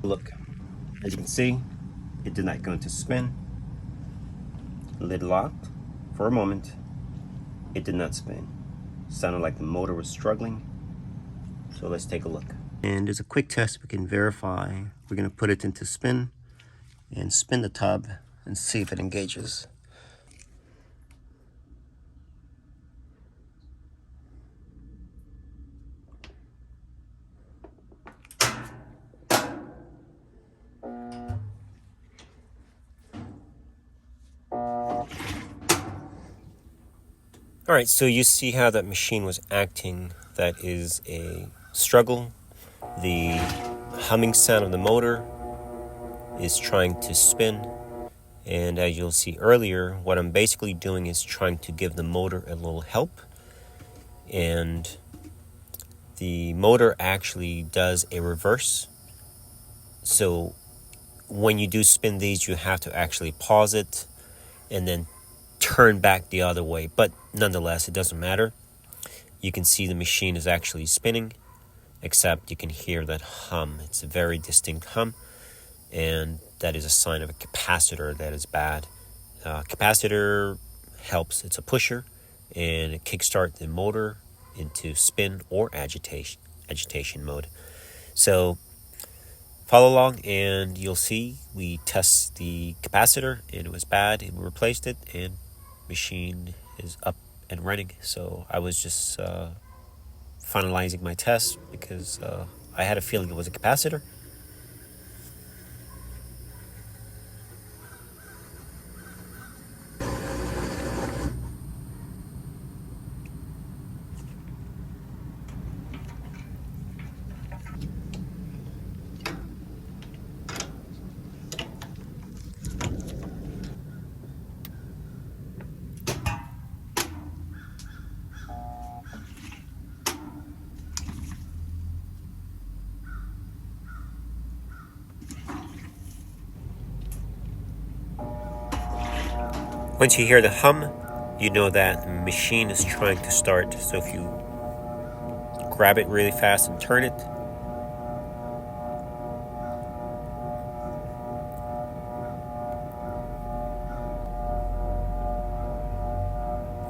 Look, as you can see, it did not go into spin. Lid locked for a moment. It did not spin. Sounded like the motor was struggling. So let's take a look. And there's a quick test we can verify. We're going to put it into spin and spin the tub and see if it engages. All right, so you see how that machine was acting. That is a struggle. The humming sound of the motor is trying to spin. And as you'll see earlier, what I'm basically doing is trying to give the motor a little help. And the motor actually does a reverse. So when you do spin these, you have to actually pause it and then turn back the other way. But nonetheless, it doesn't matter. You can see the machine is actually spinning, except you can hear that hum. It's a very distinct hum, and that is a sign of a capacitor that is bad. Capacitor helps. It's a pusher, and it kickstarts the motor into spin or agitation mode. So follow along and you'll see we test the capacitor and it was bad and we replaced it and machine is up and running. So I was just finalizing my test because I had a feeling it was a capacitor. Once you hear the hum, you know that the machine is trying to start. So if you grab it really fast and turn it,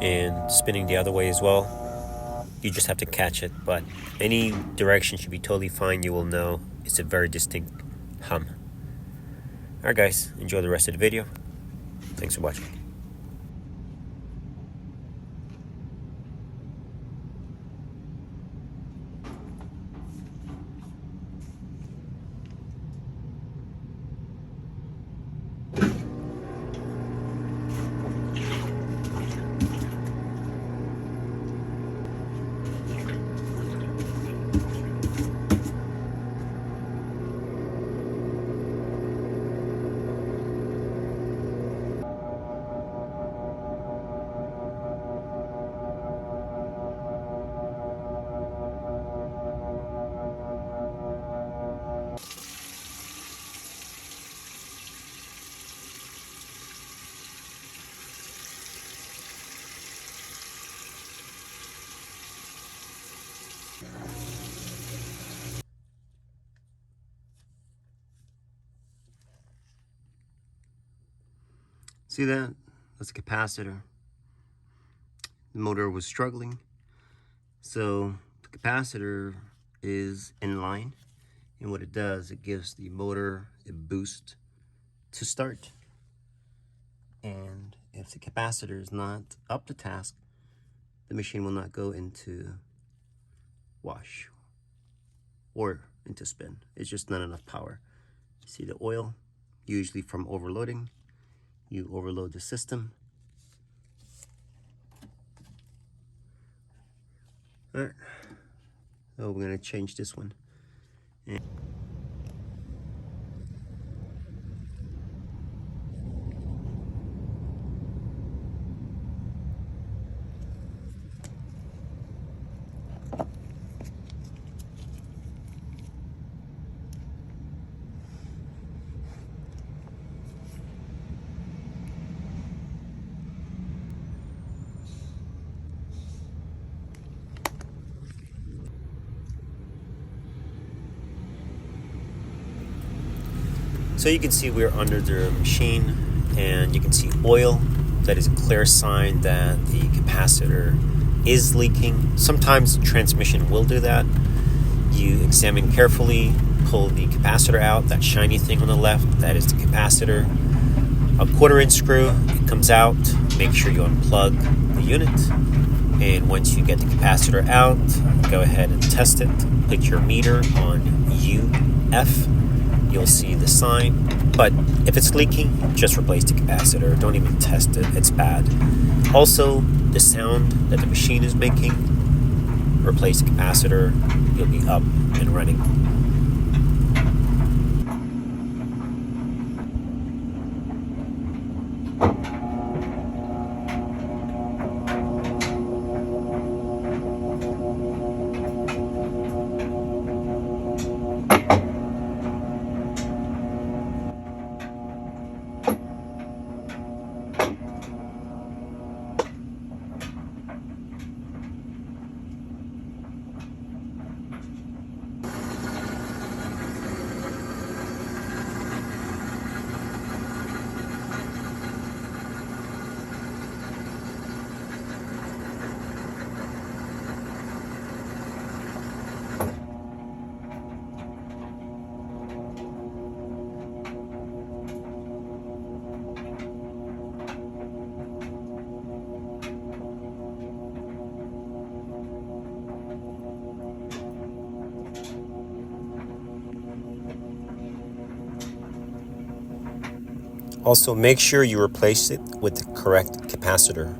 and spinning the other way as well, you just have to catch it. But any direction should be totally fine. You will know it's a very distinct hum. Alright guys, enjoy the rest of the video. Thanks for watching. See that? That's a capacitor. The motor was struggling. So the capacitor is in line. And what it does, it gives the motor a boost to start. And if the capacitor is not up to task, the machine will not go into wash or into spin. It's just not enough power. You see the oil, usually from overloading. You overload the system. All right, so we're gonna change this one. So you can see we're under the machine, and you can see oil. That is a clear sign that the capacitor is leaking. Sometimes the transmission will do that. You examine carefully, pull the capacitor out, that shiny thing on the left, that is the capacitor. A 1/4" screw, it comes out. Make sure you unplug the unit. And once you get the capacitor out, go ahead and test it. Put your meter on UF. You'll see the sign. But if it's leaking, just replace the capacitor. Don't even test it. It's bad. Also, the sound that the machine is making, replace the capacitor. You'll be up and running. Also, make sure you replace it with the correct capacitor.